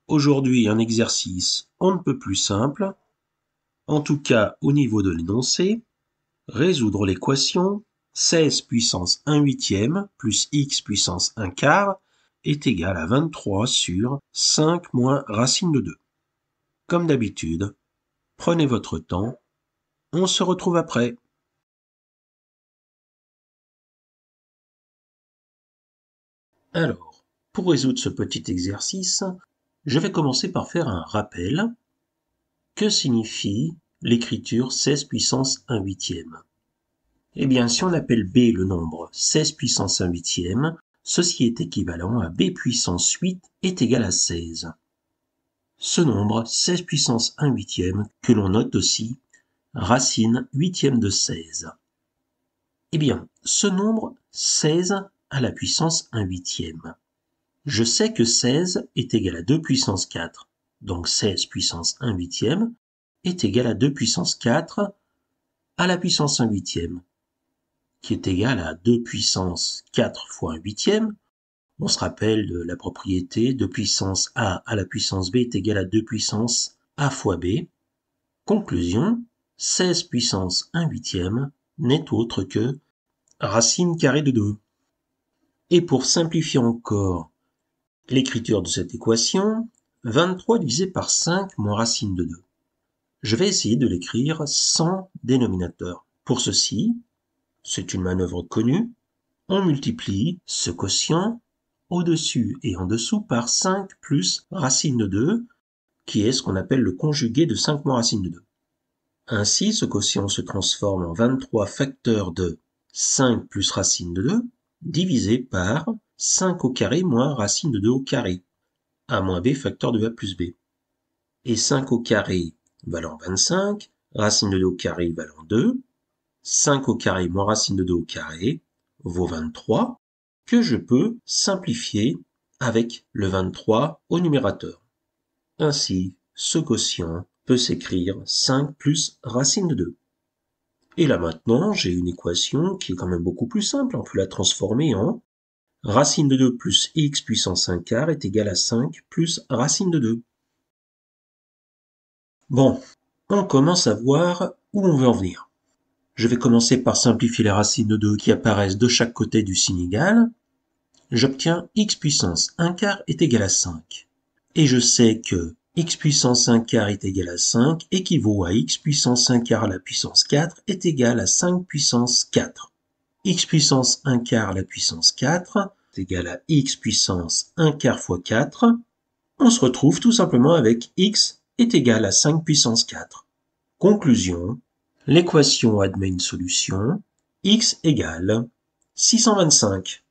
Aujourd'hui, un exercice on ne peut plus simple, en tout cas au niveau de l'énoncé, résoudre l'équation 16 puissance 1 huitième plus x puissance 1 quart est égal à 23 sur 5 moins racine de 2. Comme d'habitude, prenez votre temps, on se retrouve après. Alors, pour résoudre ce petit exercice, je vais commencer par faire un rappel. Que signifie l'écriture 16 puissance 1 huitième? Eh bien, si on appelle b le nombre 16 puissance 1 huitième, ceci est équivalent à b puissance 8 est égal à 16. Ce nombre 16 puissance 1 huitième, que l'on note aussi racine huitième de 16. Eh bien, ce nombre 16 à la puissance 1 huitième. Je sais que 16 est égal à 2 puissance 4, donc 16 puissance 1 huitième est égal à 2 puissance 4 à la puissance 1 huitième, qui est égal à 2 puissance 4 fois 1 huitième. On se rappelle de la propriété 2 puissance a à la puissance b est égal à 2 puissance a fois b. Conclusion, 16 puissance 1 huitième n'est autre que racine carrée de 2. Et pour simplifier encore l'écriture de cette équation, 23 divisé par 5 moins racine de 2. Je vais essayer de l'écrire sans dénominateur. Pour ceci, c'est une manœuvre connue, on multiplie ce quotient au-dessus et en dessous par 5 plus racine de 2, qui est ce qu'on appelle le conjugué de 5 moins racine de 2. Ainsi, ce quotient se transforme en 23 facteurs de 5 plus racine de 2, divisé par 5 au carré moins racine de 2 au carré, a moins b facteur de a plus b. Et 5 au carré valant 25, racine de 2 au carré valant 2, 5 au carré moins racine de 2 au carré vaut 23, que je peux simplifier avec le 23 au numérateur. Ainsi, ce quotient peut s'écrire 5 plus racine de 2. Et là maintenant, j'ai une équation qui est quand même beaucoup plus simple. On peut la transformer en racine de 2 plus x puissance 1 quart est égal à 5 plus racine de 2. Bon, on commence à voir où on veut en venir. Je vais commencer par simplifier les racines de 2 qui apparaissent de chaque côté du signe égal. J'obtiens x puissance 1 quart est égal à 5. Et je sais que x puissance 1 quart est égal à 5 équivaut à x puissance 1 quart à la puissance 4 est égal à 5 puissance 4. X puissance 1 quart à la puissance 4 est égal à x puissance 1 quart fois 4. On se retrouve tout simplement avec x est égal à 5 puissance 4. Conclusion, l'équation admet une solution x égale 625.